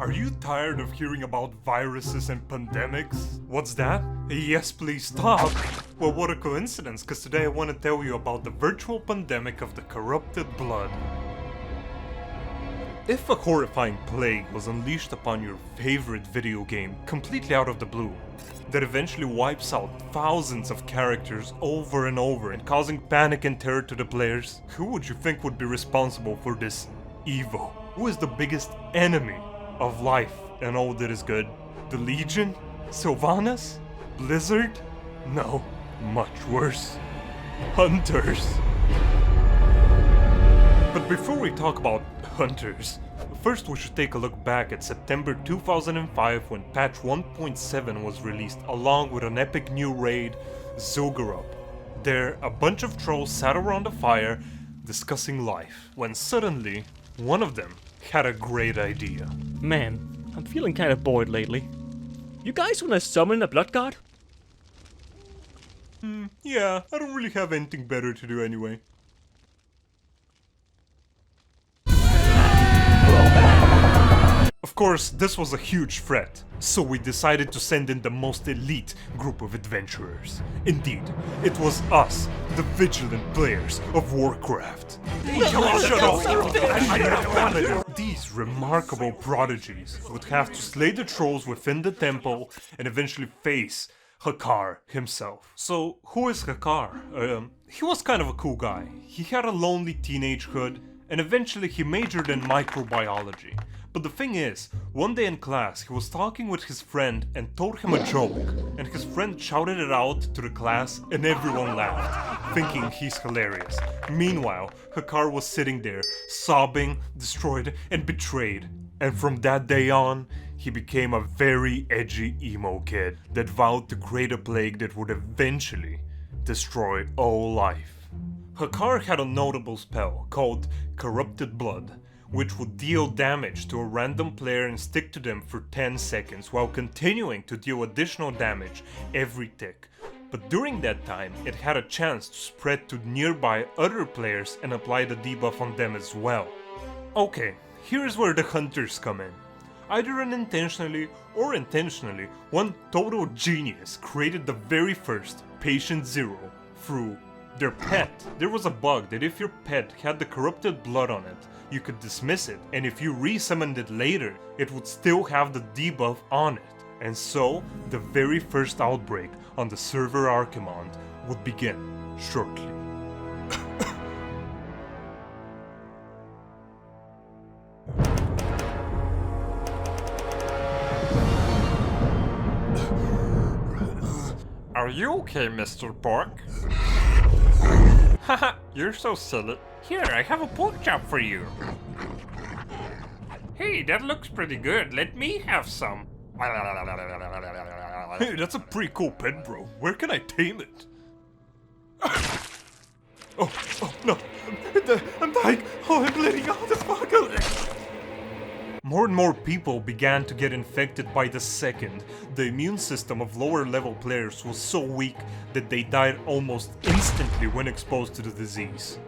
Are you tired of hearing about viruses and pandemics? What's that? Yes, please stop. Well, what a coincidence, because today I want to tell you about the virtual pandemic of the corrupted blood. If a horrifying plague was unleashed upon your favorite video game completely out of the blue, that eventually wipes out thousands of characters over and over and causing panic and terror to the players, who would you think would be responsible for this evil? Who is the biggest enemy of life and all that is good? The Legion? Sylvanas? Blizzard? No, much worse. Hunters. But before we talk about hunters, first we should take a look back at September 2005 when patch 1.7 was released along with an epic new raid, zul'gurub. There, a bunch of trolls sat around a fire discussing life, when suddenly, one of them had a great idea. Man, I'm feeling kind of bored lately. You guys wanna summon a blood god? Yeah, I don't really have anything better to do anyway. Of course, this was a huge threat, so we decided to send in the most elite group of adventurers. Indeed, it was us, the vigilant players of Warcraft. These remarkable prodigies would have to slay the trolls within the temple and eventually face Hakar himself. So, who is Hakar? He was kind of a cool guy. He had a lonely teenagehood, and eventually he majored in microbiology. But the thing is, one day in class he was talking with his friend and told him a joke, and his friend shouted it out to the class and everyone laughed, thinking he's hilarious. Meanwhile, Hakar was sitting there, sobbing, destroyed and betrayed. And from that day on, he became a very edgy emo kid that vowed to create a plague that would eventually destroy all life. Hakar had a notable spell called Corrupted Blood, which would deal damage to a random player and stick to them for 10 seconds while continuing to deal additional damage every tick. But during that time, it had a chance to spread to nearby other players and apply the debuff on them as well. Okay, here's where the hunters come in. Either unintentionally or intentionally, one total genius created the very first Patient Zero through their pet. There was a bug that if your pet had the corrupted blood on it, you could dismiss it, and if you resummoned it later, it would still have the debuff on it. And so, the very first outbreak on the server Archimond would begin shortly. Are you okay, Mr. Pork? Haha, you're so silly. Here, I have a pork chop for you. Hey, that looks pretty good. Let me have some. Hey, that's a pretty cool pet, bro. Where can I tame it? Oh no. I'm dying. Oh, I'm bleeding out the fuck. More and more people began to get infected by the second. The immune system of lower level players was so weak that they died almost instantly when exposed to the disease.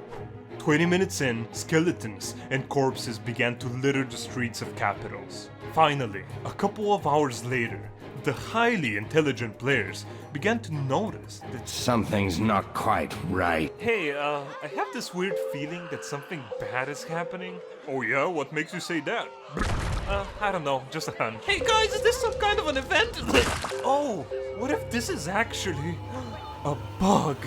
20 minutes in, skeletons and corpses began to litter the streets of capitals. Finally, a couple of hours later, the highly intelligent players began to notice that something's not quite right. Hey, I have this weird feeling that something bad is happening. Oh yeah? What makes you say that? I don't know, just a hunch. Hey guys, is this some kind of an event? Oh, what if this is actually a bug?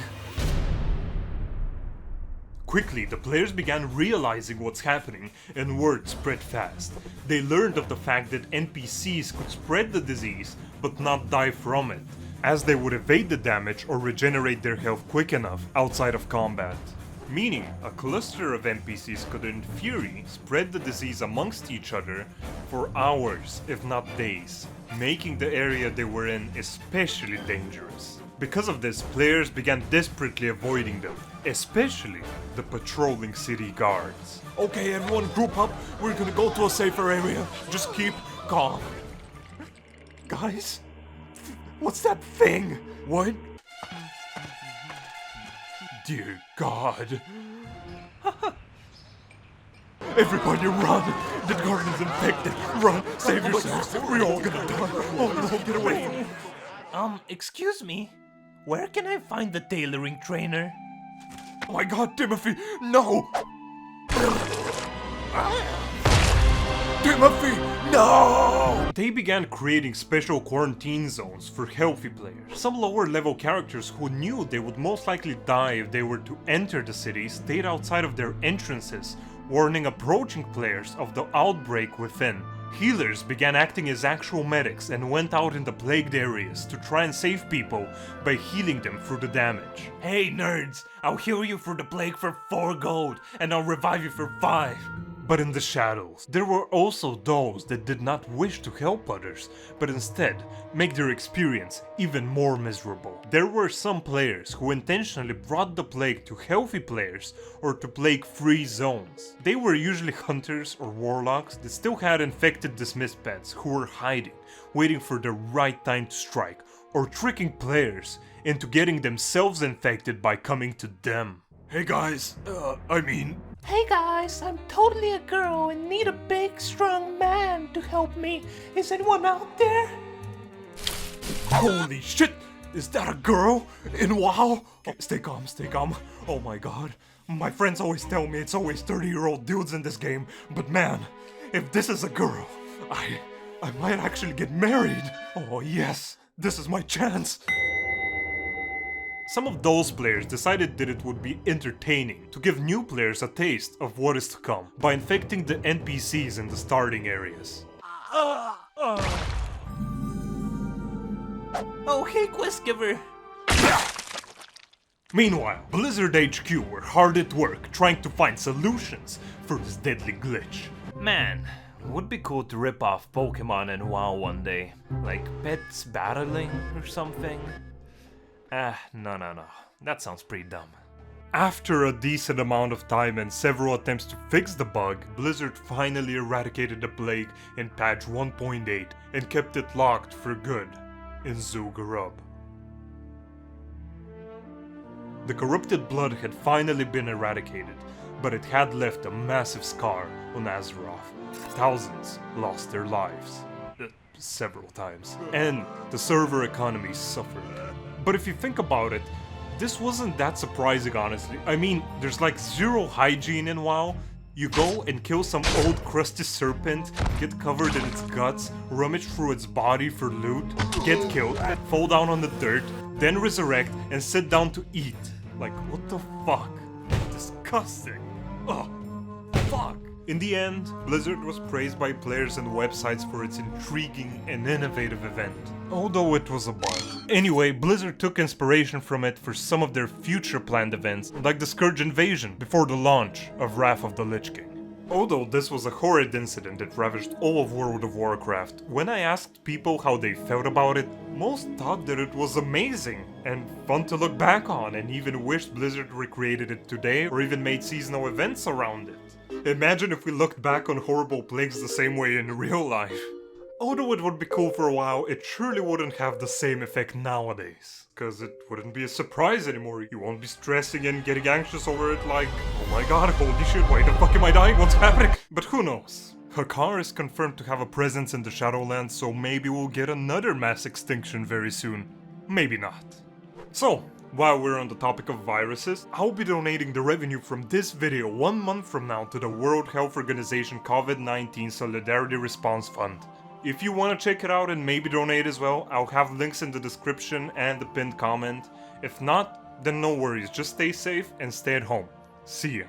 Quickly, the players began realizing what's happening, and word spread fast. They learned of the fact that NPCs could spread the disease, but not die from it, as they would evade the damage or regenerate their health quick enough outside of combat. Meaning, a cluster of NPCs could in theory spread the disease amongst each other for hours, if not days, making the area they were in especially dangerous. Because of this, players began desperately avoiding them, especially the patrolling city guards. Okay, everyone group up, we're gonna go to a safer area. Just keep calm. Guys? What's that thing? What? Dear God. Everybody run! The garden's infected! Run! Save yourselves! We're all gonna die! Oh no, get away! Excuse me? Where can I find the tailoring trainer? Oh my god, Timothy! No! Timothy! No! They began creating special quarantine zones for healthy players. Some lower level characters who knew they would most likely die if they were to enter the city stayed outside of their entrances, warning approaching players of the outbreak within. Healers began acting as actual medics and went out in the plagued areas to try and save people by healing them through the damage. Hey nerds, I'll heal you for the plague for 4 gold, and I'll revive you for 5. But in the shadows, there were also those that did not wish to help others, but instead make their experience even more miserable. There were some players who intentionally brought the plague to healthy players or to plague-free zones. They were usually hunters or warlocks that still had infected dismissed pets who were hiding, waiting for the right time to strike, or tricking players into getting themselves infected by coming to them. Hey guys, Hey guys, I'm totally a girl and need a big, strong man to help me. Is anyone out there? Holy shit! Is that a girl? In WoW? Oh, stay calm, stay calm. Oh my god. My friends always tell me it's always 30-year-old dudes in this game, but man, if this is a girl, I might actually get married. Oh yes, this is my chance. Some of those players decided that it would be entertaining to give new players a taste of what is to come by infecting the NPCs in the starting areas. Oh, hey, quest giver. Meanwhile, Blizzard HQ were hard at work trying to find solutions for this deadly glitch. Man, would be cool to rip off Pokemon in WoW one day. Like pets battling or something. No. That sounds pretty dumb. After a decent amount of time and several attempts to fix the bug, Blizzard finally eradicated the plague in patch 1.8 and kept it locked for good in zul'gurub. The corrupted blood had finally been eradicated, but it had left a massive scar on Azeroth. Thousands lost their lives. Several times. And the server economy suffered. But if you think about it, this wasn't that surprising, honestly. I mean, there's like zero hygiene in WoW. You go and kill some old crusty serpent, get covered in its guts, rummage through its body for loot, get killed, fall down on the dirt, then resurrect and sit down to eat. Like, what the fuck? Disgusting. Ugh. Fuck. In the end, Blizzard was praised by players and websites for its intriguing and innovative event, although it was a bug. Anyway, Blizzard took inspiration from it for some of their future planned events, like the Scourge Invasion before the launch of Wrath of the Lich King. Although this was a horrid incident that ravaged all of World of Warcraft, when I asked people how they felt about it, most thought that it was amazing and fun to look back on, and even wished Blizzard recreated it today or even made seasonal events around it. Imagine if we looked back on horrible plagues the same way in real life. Although it would be cool for a while, it surely wouldn't have the same effect nowadays. Cause it wouldn't be a surprise anymore. You won't be stressing and getting anxious over it like, oh my god, holy shit, why the fuck am I dying? What's happening? But who knows? Hakar is confirmed to have a presence in the Shadowlands, so maybe we'll get another mass extinction very soon. Maybe not. So, while we're on the topic of viruses, I'll be donating the revenue from this video 1 month from now to the World Health Organization COVID-19 Solidarity Response Fund. If you want to check it out and maybe donate as well, I'll have links in the description and the pinned comment. If not, then no worries, just stay safe and stay at home. See ya.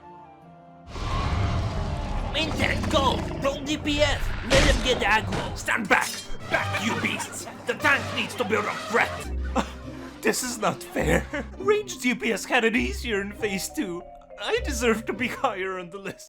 Main tank, go! Roll DPS! Let him get aggro! Stand back! Back, you beasts! The tank needs to build a threat! This is not fair. Range DPS had it easier in phase 2. I deserve to be higher on the list.